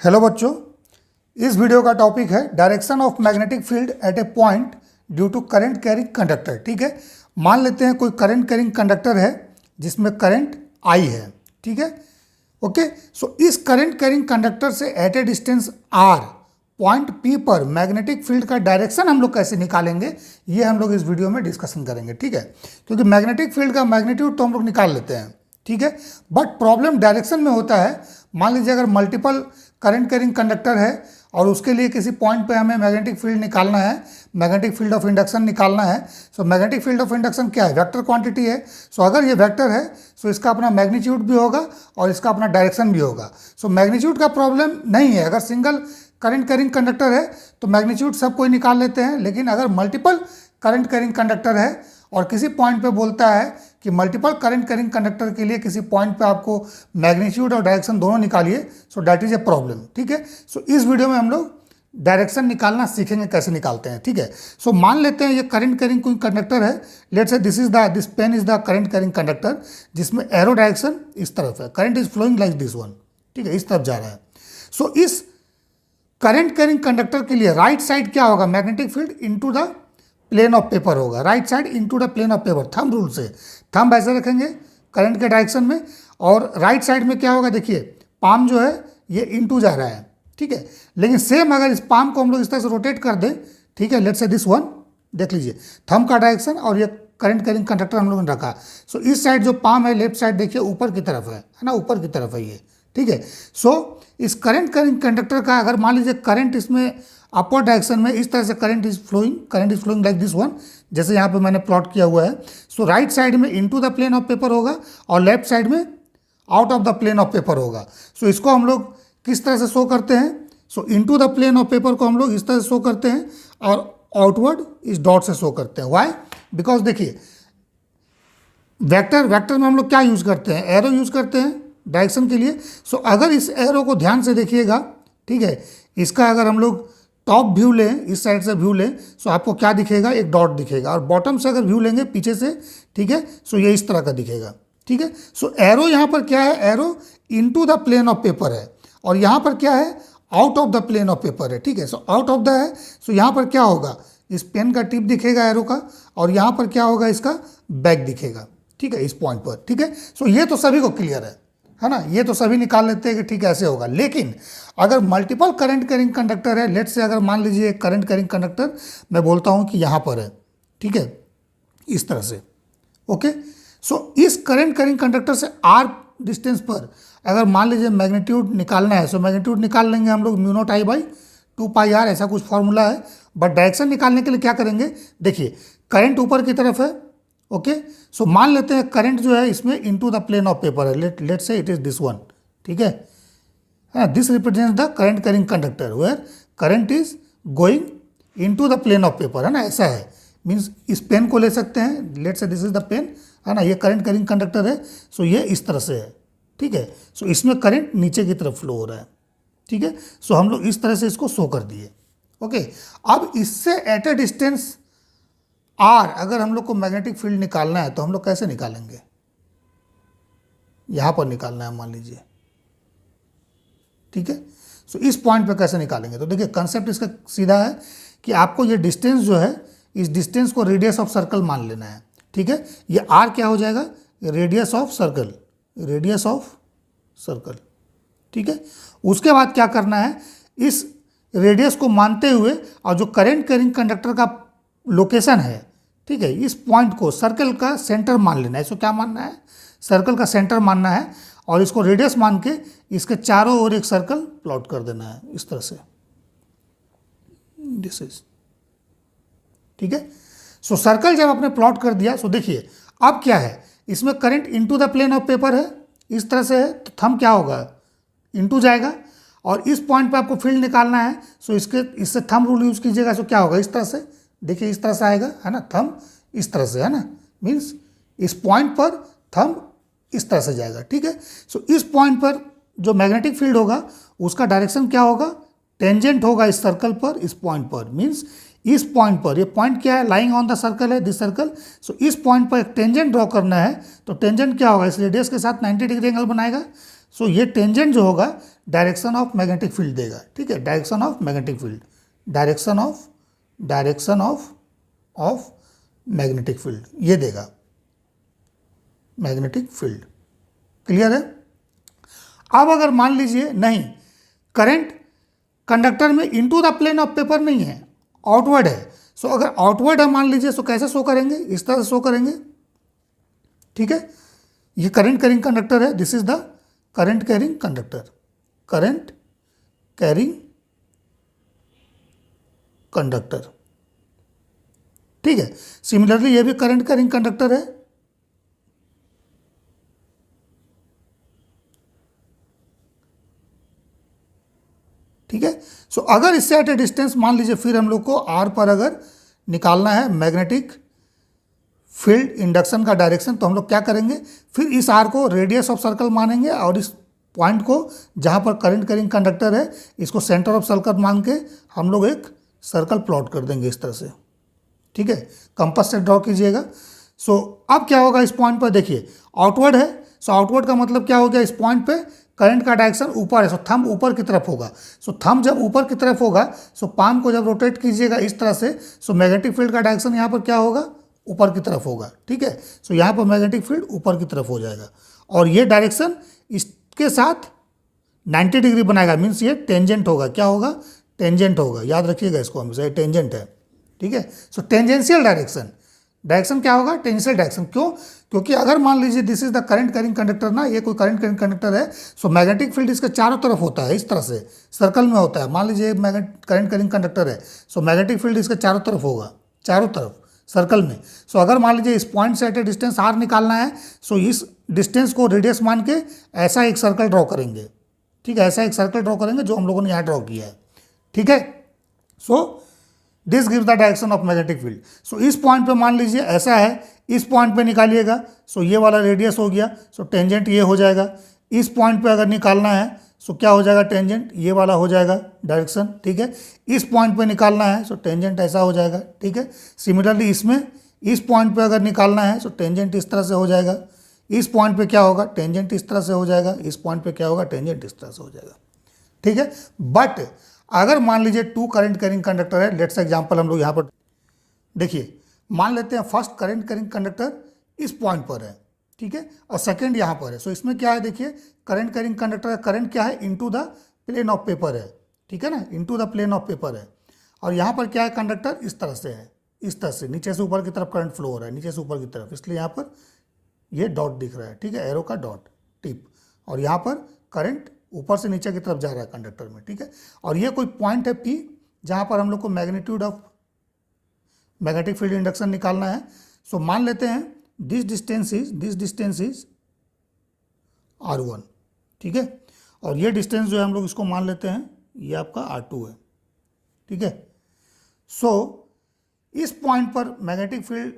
Hello बच्चों, इस video का टॉपिक है direction of magnetic field at a point due to current carrying conductor. ठीक है, मान लेते हैं कोई करंट कैरिंग कंडक्टर है जिसमें करंट आई है। ठीक है, ओके। सो इस करंट कैरिंग कंडक्टर से at a distance R point P पर मैग्नेटिक फील्ड का डायरेक्शन हम लोग कैसे निकालेंगे, ये हम लोग इस वीडियो में डिस्कशन करेंगे। ठीक है, क्योंकि मैग्नेटिक फील्ड का मैग्नीट्यूड तो हम लोग निकाल लेते हैं, ठीक है, बट प्रॉब्लम डायरेक्शन में होता है। मान लीजिए अगर मल्टीपल करंट कैरिंग कंडक्टर है और उसके लिए किसी पॉइंट पे हमें मैग्नेटिक फील्ड निकालना है, मैग्नेटिक फील्ड ऑफ इंडक्शन निकालना है। So magnetic field of induction क्या है? वेक्टर क्वांटिटी है। सो अगर ये वेक्टर है सो इसका अपना मैग्नीट्यूड भी होगा और इसका अपना डायरेक्शन भी होगा। सो मैग्नीट्यूड का प्रॉब्लम नहीं है। अगर सिंगल करंट कैरिंग कंडक्टर है तो मैग्नीट्यूड सब कोई निकाल लेते हैं, लेकिन अगर मल्टीपल करंट कैरिंग कंडक्टर है और किसी पॉइंट पे बोलता है कि मल्टीपल करंट कैरिंग कंडक्टर के लिए किसी पॉइंट पे आपको मैग्नीट्यूड और डायरेक्शन दोनों निकालिए, so that is a problem. ठीक है, सो इस वीडियो में हम लोग डायरेक्शन निकालना सीखेंगे, कैसे निकालते हैं। ठीक है, सो मान लेते हैं ये करंट कैरिंग कोई कंडक्टर है। Let's say this pen is the current carrying conductor, जिसमें एरो डायरेक्शन इस तरफ है, current is flowing like this one. ठीक है, इस तरफ जा रहा है। सो इस करंट कैरिंग कंडक्टर के लिए राइट साइड क्या होगा? Magnetic field into the plane of paper होगा। Right side into the plane of paper, thumb rule से थंब ऐसे रखेंगे करंट के डायरेक्शन में, और राइट साइड में क्या होगा? देखिए पाम जो है ये इनटू जा रहा है। ठीक है, लेकिन सेम अगर इस पाम को हम लोग इस तरह से रोटेट कर दें, ठीक है, लेट्स से दिस वन, देख लीजिए थंब का डायरेक्शन और ये करंट कैरिंग कंडक्टर हम लोगों ने रखा। सो इस साइड जो पाम है लेफ्ट साइड देखिए ऊपर की तरफ है ना, ऊपर की तरफ है ये। ठीक है, सो इस करंट कैरिंग कंडक्टर का अगर मान लीजिए करंट इसमें अपवर्ड डायरेक्शन में इस तरह से current is flowing like this one, जैसे यहाँ पे मैंने प्लॉट किया हुआ है। सो राइट साइड में into the plane of paper होगा और लेफ्ट साइड में out of the plane of paper होगा। सो इसको हम लोग किस तरह से शो करते हैं? So into the plane of paper को हम लोग इस तरह से शो करते हैं और आउटवर्ड इस डॉट से शो करते हैं। व्हाई? बिकॉज देखिए वेक्टर में हम लोग क्या यूज़ करते हैं? एरो यूज़ करते हैं डायरेक्शन के लिए। सो अगर इस एरो को ध्यान से देखिएगा, ठीक है, इसका अगर हम लोग टॉप व्यू लें, इस साइड से व्यू लें, सो आपको क्या दिखेगा? एक डॉट दिखेगा। और बॉटम से अगर व्यू लेंगे पीछे से, ठीक है, सो ये इस तरह का दिखेगा। ठीक है, सो एरो यहाँ पर क्या है? Arrow into the plane of paper है और यहाँ पर क्या है? Out of the plane of paper है। ठीक है, सो आउट ऑफ द है, सो यहाँ पर क्या होगा? इस पेन का टिप दिखेगा एरो का, और यहाँ पर क्या होगा? इसका बैक दिखेगा। ठीक है, इस पॉइंट पर। ठीक है, सो ये तो सभी को क्लियर है ना, ये तो सभी निकाल लेते हैं कि ठीक है ऐसे होगा। लेकिन अगर मल्टीपल करंट कैरिंग कंडक्टर है, लेट से अगर मान लीजिए करंट कैरिंग कंडक्टर मैं बोलता हूँ कि यहाँ पर है, ठीक है, इस तरह से। ओके, सो इस करंट कैरिंग कंडक्टर से आर डिस्टेंस पर अगर मान लीजिए मैग्नीट्यूड निकालना है, सो मैग्नीट्यूड निकाल लेंगे हम लोग mu not I by 2πr, ऐसा कुछ फॉर्मूला है। बट डायरेक्शन निकालने के लिए क्या करेंगे? देखिए करंट ऊपर की तरफ है। ओके, सो मान लेते हैं करंट जो है इसमें into the plane of paper है। Let's say it is this one. ठीक है, this represents the current carrying conductor where current is going into the plane of paper, है ना, ऐसा है। मीन्स इस पेन को ले सकते हैं, लेट से दिस इज द पेन, है ना, ये करंट कैरिंग कंडक्टर है। सो ये इस तरह से है। ठीक है, सो इसमें करंट नीचे की तरफ फ्लो हो रहा है। ठीक है, सो हम लोग इस तरह से इसको शो कर दिए। ओके, अब इससे एट ए डिस्टेंस आर अगर हम लोग को मैग्नेटिक फील्ड निकालना है तो हम लोग कैसे निकालेंगे? यहाँ पर निकालना है मान लीजिए। ठीक है, सो इस पॉइंट पे कैसे निकालेंगे? तो देखिए कंसेप्ट इसका सीधा है कि आपको ये डिस्टेंस जो है, इस डिस्टेंस को रेडियस ऑफ सर्कल मान लेना है। ठीक है, ये आर क्या हो जाएगा? Radius of circle, radius of circle. ठीक है, उसके बाद क्या करना है? इस रेडियस को मानते हुए और जो करंट कैरिंग कंडक्टर का लोकेशन है, ठीक है, इस पॉइंट को सर्कल का सेंटर मान लेना है। इसको क्या मानना है? सर्कल का सेंटर मानना है और इसको रेडियस मान के इसके चारों ओर एक सर्कल प्लॉट कर देना है इस तरह से। दिस इज, ठीक है, सो सर्कल जब आपने प्लॉट कर दिया, सो देखिए अब क्या है? इसमें current into the plane of paper है, इस तरह से है, तो थंब क्या होगा? इनटू जाएगा। और इस पॉइंट पे आपको फील्ड निकालना है, सो इससे थंब रूल यूज कीजिएगा। सो क्या होगा? इस तरह से, देखिए इस तरह से आएगा, है ना, थंब इस तरह से, है ना, मीन्स इस पॉइंट पर थंब इस तरह से जाएगा। ठीक है, सो इस पॉइंट पर जो मैग्नेटिक फील्ड होगा उसका डायरेक्शन क्या होगा? टेंजेंट होगा इस सर्कल पर, इस पॉइंट पर। मीन्स इस पॉइंट पर, ये पॉइंट क्या है? लाइंग ऑन द सर्कल है, दिस सर्कल। सो इस पॉइंट पर एक टेंजेंट ड्रॉ करना है, तो टेंजेंट क्या होगा? इस रेडियस के साथ 90 डिग्री एंगल बनाएगा। सो ये टेंजेंट जो होगा डायरेक्शन ऑफ मैग्नेटिक फील्ड देगा, ठीक है, direction of magnetic field, direction of magnetic field ये देगा, मैग्नेटिक फील्ड। क्लियर है? अब अगर मान लीजिए नहीं, करंट कंडक्टर में into the plane of paper नहीं है, आउटवर्ड है। सो अगर आउटवर्ड है मान लीजिए, सो कैसे शो करेंगे? इस तरह से शो करेंगे, ठीक है। ये करंट कैरिंग कंडक्टर है, this is the current carrying conductor, current carrying conductor, ठीक है। सिमिलरली ये भी करंट कैरिंग कंडक्टर है, ठीक है। सो अगर इससे एट ए डिस्टेंस मान लीजिए, फिर हम लोग को आर पर अगर निकालना है मैग्नेटिक फील्ड इंडक्शन का डायरेक्शन, तो हम लोग क्या करेंगे? फिर इस आर को रेडियस ऑफ सर्कल मानेंगे और इस पॉइंट को जहाँ पर करंट कैरिंग कंडक्टर है इसको सेंटर ऑफ सर्कल मान के हम लोग एक सर्कल प्लॉट कर देंगे इस तरह से, ठीक है। कंपास से ड्रॉ कीजिएगा। सो अब क्या होगा इस पॉइंट पर? देखिए आउटवर्ड है, सो आउटवर्ड का मतलब क्या हो गया? इस पॉइंट पे करंट का डायरेक्शन ऊपर है, सो थंब ऊपर की तरफ होगा। सो थंब जब ऊपर की तरफ होगा, सो पाम को जब रोटेट कीजिएगा इस तरह से, सो मैग्नेटिक फील्ड का डायरेक्शन यहाँ पर क्या होगा? ऊपर की तरफ होगा, ठीक है। सो यहाँ पर मैग्नेटिक फील्ड ऊपर की तरफ हो जाएगा और ये डायरेक्शन इसके साथ 90 डिग्री बनाएगा, मीन्स ये टेंजेंट होगा। क्या होगा? टेंजेंट होगा, याद रखिएगा इसको हमेशा, ये टेंजेंट है, ठीक है। सो टेंजेंशियल डायरेक्शन, डायरेक्शन क्या होगा? Tangential direction. क्यों? क्योंकि अगर मान लीजिए this is the current carrying conductor ना, ये कोई करंट कैरिंग कंडक्टर है, सो मैग्नेटिक फील्ड इसके चारों तरफ होता है, इस तरह से सर्कल में होता है। मान लीजिए करंट कैरिंग कंडक्टर है, सो मैग्नेटिक फील्ड इसके चारों तरफ होगा, चारों तरफ सर्कल में। सो अगर मान लीजिए इस पॉइंट से एट ए डिस्टेंस आर निकालना है, सो इस डिस्टेंस को रेडियस मान के ऐसा एक सर्कल ड्रॉ करेंगे, ठीक है, ऐसा एक सर्कल ड्रॉ करेंगे जो हम लोगों ने यहाँ ड्रॉ किया है, ठीक है। So this gives the direction of magnetic field. So इस पॉइंट पे मान लीजिए ऐसा है, इस पॉइंट पे निकालिएगा, सो ये वाला रेडियस हो गया, सो टेंजेंट ये हो जाएगा। इस पॉइंट पे अगर निकालना है, सो क्या हो जाएगा? टेंजेंट ये वाला हो जाएगा डायरेक्शन, ठीक है। इस पॉइंट पे निकालना है, सो टेंजेंट ऐसा हो जाएगा, ठीक है। सिमिलरली इसमें इस पॉइंट पे अगर निकालना है, सो टेंजेंट इस तरह से हो जाएगा। इस पॉइंट पे क्या होगा? टेंजेंट इस तरह से हो जाएगा। इस पॉइंट पे क्या होगा? टेंजेंट इस तरह से हो जाएगा, ठीक है। बट अगर मान लीजिए टू करंट कैरिंग कंडक्टर है, लेट्स एग्जांपल हम लोग यहाँ पर देखिए, मान लेते हैं फर्स्ट करंट कैरिंग कंडक्टर इस पॉइंट पर है, ठीक है, और सेकंड यहाँ पर है। सो इसमें क्या है? देखिए करंट कैरिंग कंडक्टर का करंट क्या है? Into the plane of paper है, ठीक है ना, into the plane of paper है। और यहाँ पर क्या है? कंडक्टर इस तरह से है, इस तरह से नीचे से ऊपर की तरफ करंट फ्लो हो रहा है, नीचे से ऊपर की तरफ, इसलिए यहाँ पर ये डॉट दिख रहा है, ठीक है, एरो का डॉट टिप। और यहाँ पर करंट ऊपर से नीचे की तरफ जा रहा है कंडक्टर में, ठीक है। और ये कोई पॉइंट है P, जहाँ पर हम लोग को magnitude of magnetic field induction निकालना है। सो मान लेते हैं दिस डिस्टेंस इज R1, ठीक है। और ये डिस्टेंस जो है हम लोग इसको मान लेते हैं ये आपका R2 है, ठीक है। सो इस पॉइंट पर मैग्नेटिक फील्ड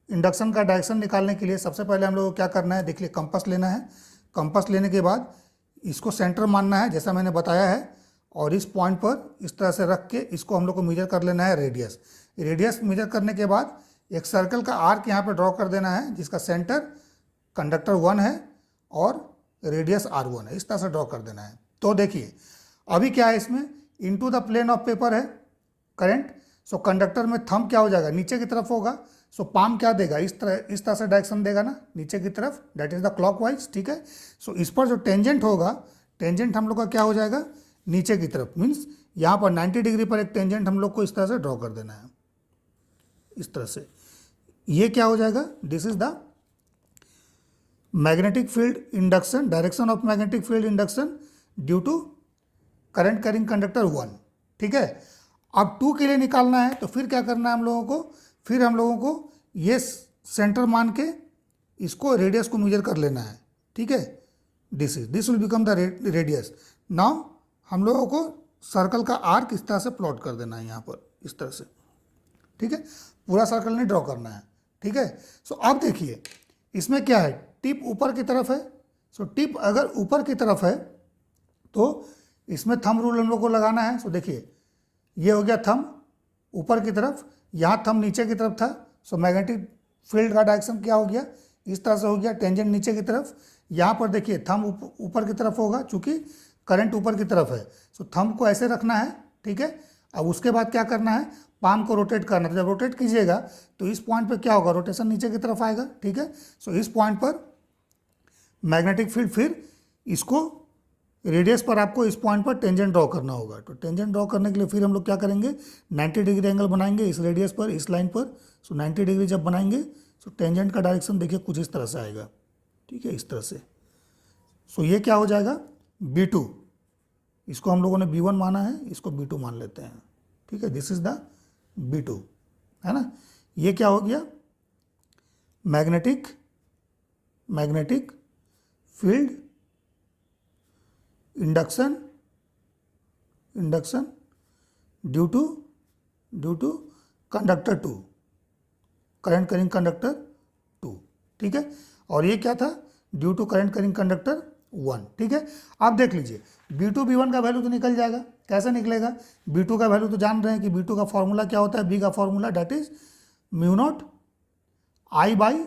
इंडक्शन का डायरेक्शन निकालने के लिए सबसे पहले हम लोग को क्या करना है? देख लिए, कंपास लेना है। कंपास लेने के बाद इसको सेंटर मानना है जैसा मैंने बताया है, और इस पॉइंट पर इस तरह से रख के इसको हम लोग को मेजर कर लेना है रेडियस। रेडियस मेजर करने के बाद एक सर्कल का आर्क यहाँ पे ड्रॉ कर देना है, जिसका सेंटर कंडक्टर 1 है और रेडियस R1 है, इस तरह से ड्रॉ कर देना है। तो देखिए अभी क्या है, इसमें into the plane of paper है करंट। सो कंडक्टर में थंब क्या हो जाएगा? नीचे की तरफ होगा। सो पाम क्या देगा? इस तरह से डायरेक्शन देगा ना, नीचे की तरफ, दैट इज द क्लॉकवाइज, ठीक है। सो इस पर जो टेंजेंट होगा, टेंजेंट हम लोग का क्या हो जाएगा? नीचे की तरफ, मीन्स यहाँ पर 90 डिग्री पर एक टेंजेंट हम लोग को इस तरह से ड्रॉ कर देना है, इस तरह से। ये क्या हो जाएगा? This is the magnetic field induction, direction of magnetic field induction due to current carrying conductor 1, ठीक है। अब 2 के लिए निकालना है, तो फिर क्या करना है हम लोगों को? फिर हम लोगों को ये सेंटर मान के इसको रेडियस को मेजर कर लेना है, ठीक है। This will become the radius. Now हम लोगों को सर्कल का आर्क इस तरह से प्लॉट कर देना है यहाँ पर, इस तरह से, ठीक है। पूरा सर्कल नहीं ड्रॉ करना है, ठीक है। सो अब देखिए इसमें क्या है? टिप ऊपर की तरफ है। सो टिप अगर ऊपर की तरफ है तो इसमें थंब रूल हम लोग को लगाना है। सो देखिए ये हो गया थंब ऊपर की तरफ, यहाँ थंब नीचे की तरफ था। सो मैग्नेटिक फील्ड का डायरेक्शन क्या हो गया? इस तरह से हो गया, टेंजेंट नीचे की तरफ। यहाँ पर देखिए थंब ऊपर की तरफ होगा, चूंकि करंट ऊपर की तरफ है, सो थंब को ऐसे रखना है, ठीक है। अब उसके बाद क्या करना है, पाम को रोटेट करना है। जब रोटेट कीजिएगा तो इस पॉइंट पर क्या होगा, रोटेशन नीचे की तरफ आएगा, ठीक है। सो इस पॉइंट पर मैग्नेटिक फील्ड, फिर इसको रेडियस पर आपको इस पॉइंट पर टेंजेंट ड्रॉ करना होगा। तो टेंजेंट ड्रॉ करने के लिए फिर हम लोग क्या करेंगे, 90 डिग्री एंगल बनाएंगे इस रेडियस पर, इस लाइन पर। सो 90 डिग्री जब बनाएंगे सो टेंजेंट का डायरेक्शन देखिए कुछ इस तरह से आएगा, ठीक है, इस तरह से। सो ये क्या हो जाएगा, B2। इसको हम लोगों ने B1 माना है, इसको B2 मान लेते हैं, ठीक है। दिस इज द B2, है ना। ये क्या हो गया, magnetic field induction due to conductor 2, current carrying conductor 2, ठीक है। और ये क्या था, due to current carrying conductor 1, ठीक है। आप देख लीजिए B2 B1 का वैल्यू तो निकल जाएगा। कैसे निकलेगा, B2 का वैल्यू तो जान रहे हैं कि B2 का फॉर्मूला क्या होता है, B का formula that is mu not I by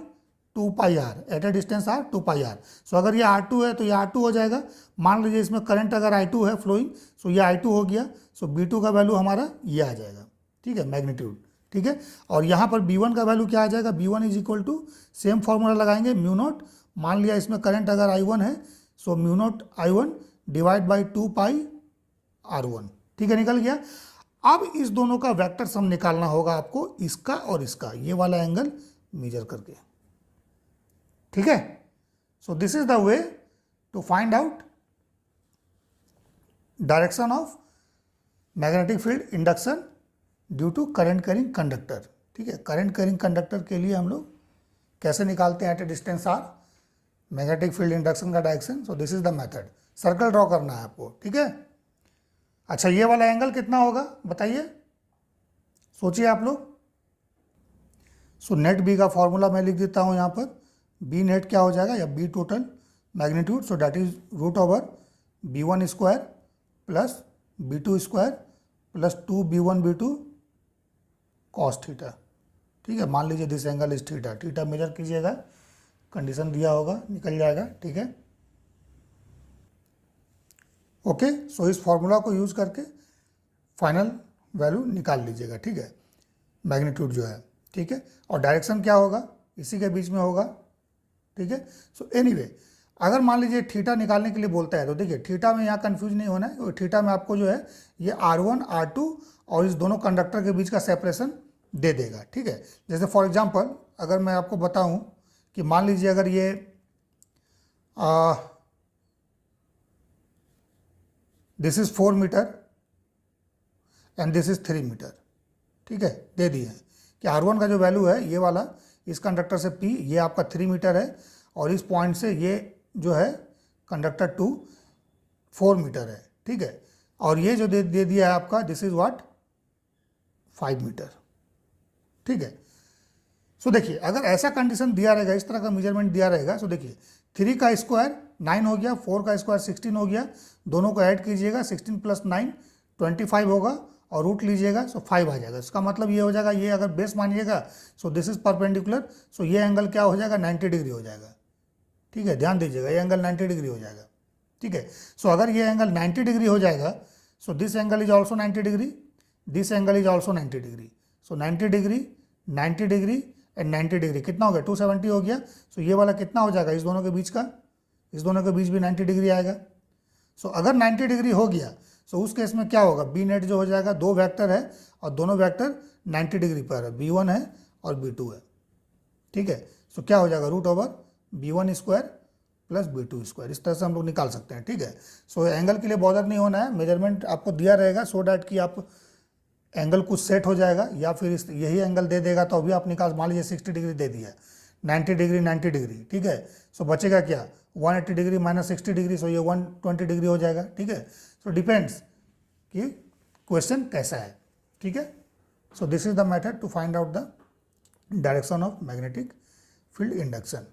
2 pi r, at a distance r 2 pi r. So अगर ये R2 है तो ये R2 हो जाएगा। मान लीजिए इसमें करंट अगर I2 है फ्लोइंग, सो ये I2 हो गया। सो B2 का वैल्यू हमारा ये आ जाएगा, ठीक है, मैग्नीट्यूड, ठीक है। और यहाँ पर B1 का वैल्यू क्या आ जाएगा, B1 is equal to, same formula लगाएंगे, म्यू नॉट, मान लिया इसमें करंट अगर I1 है, so mu naught I1 divide by 2 pi R1, ठीक है, निकल गया। अब इस दोनों का वेक्टर सम निकालना होगा आपको, इसका और इसका, ये वाला एंगल मेजर करके, ठीक है। So this is the way to find out direction of magnetic field induction due to current carrying conductor, ठीक है। करंट कैरिंग कंडक्टर के लिए हम लोग कैसे निकालते हैं at a distance r magnetic field induction का direction. So this is the method. Circle draw करना है आपको, ठीक है। अच्छा, ये वाला एंगल कितना होगा बताइए, सोचिए आप लोग। सो नेट बी का फॉर्मूला मैं लिख देता हूँ यहाँ पर, बी नेट क्या हो जाएगा, या B total magnitude, so that is root over B1 square plus B2 square plus 2B1 B2 cos theta, ठीक है। मान लीजिए this angle is theta, theta measure कीजिएगा, कंडीशन दिया होगा, निकल जाएगा, ठीक है। ओके, सो इस फॉर्मूला को यूज करके फाइनल वैल्यू निकाल लीजिएगा, ठीक है, मैग्नीट्यूड जो है, ठीक है। और डायरेक्शन क्या होगा, इसी के बीच में होगा, ठीक है। सो एनीवे, अगर मान लीजिए थीटा निकालने के लिए बोलता है तो देखिए थीटा में यहाँ कंफ्यूज नहीं होना है। थीटा में आपको जो है ये R1 R2 और इस दोनों कंडक्टर के बीच का सेपरेशन दे देगा, ठीक है। जैसे फॉर एग्जांपल अगर मैं आपको बताऊं कि मान लीजिए अगर ये this is 4 metre and this is 3 metre, ठीक है, दे दिए हैं कि R1 का जो वैल्यू है ये वाला, इस कंडक्टर से P, ये आपका 3 मीटर है, और इस पॉइंट से ये जो है कंडक्टर 2 4 मीटर है, ठीक है। और ये जो दे दिया है आपका, दिस इज व्हाट 5 मीटर, ठीक है। सो देखिए अगर ऐसा कंडीशन दिया रहेगा, इस तरह का मेजरमेंट दिया रहेगा, सो देखिए 3 का स्क्वायर 9 हो गया, 4 का स्क्वायर 16 हो गया, दोनों को ऐड कीजिएगा, 16 प्लस 9 25 होगा, और रूट लीजिएगा, सो 5 आ जाएगा। इसका मतलब ये हो जाएगा, ये अगर बेस मानिएगा, so this is perpendicular, so ये एंगल क्या हो जाएगा, 90 डिग्री हो जाएगा, ठीक है। ध्यान दीजिएगा ये एंगल 90 डिग्री हो जाएगा, ठीक है। सो अगर ये एंगल 90 डिग्री हो जाएगा, so this angle is also 90 degree, this angle is also 90 degree. So 90 degree 90 degree and 90 degree कितना हो गया, 270 हो गया। सो ये वाला कितना हो जाएगा, इस दोनों के बीच का, इस दोनों के बीच भी 90 डिग्री आएगा। सो अगर 90 डिग्री हो गया, सो उस केस में क्या होगा, बी नेट जो हो जाएगा, दो वेक्टर है और दोनों वेक्टर 90 डिग्री पर है, B1 है और B2 है, ठीक है। सो क्या हो जाएगा, root over B1 square plus B2 square, इस तरह से हम लोग निकाल सकते हैं, ठीक है। सो एंगल के लिए बॉदर नहीं होना है, मेजरमेंट आपको दिया रहेगा, सो डैट कि आप एंगल कुछ सेट हो जाएगा, या फिर यही एंगल दे देगा तो अभी आप निकाल, मान लीजिए 60 डिग्री दे दिया, 90 डिग्री 90 डिग्री, ठीक है। सो बचेगा क्या, 180 डिग्री माइनस 60 डिग्री, सो ये 120 डिग्री हो जाएगा, ठीक है। सो डिपेंड्स कि क्वेश्चन कैसा है, ठीक है। So this is the method to find out the direction of magnetic field induction.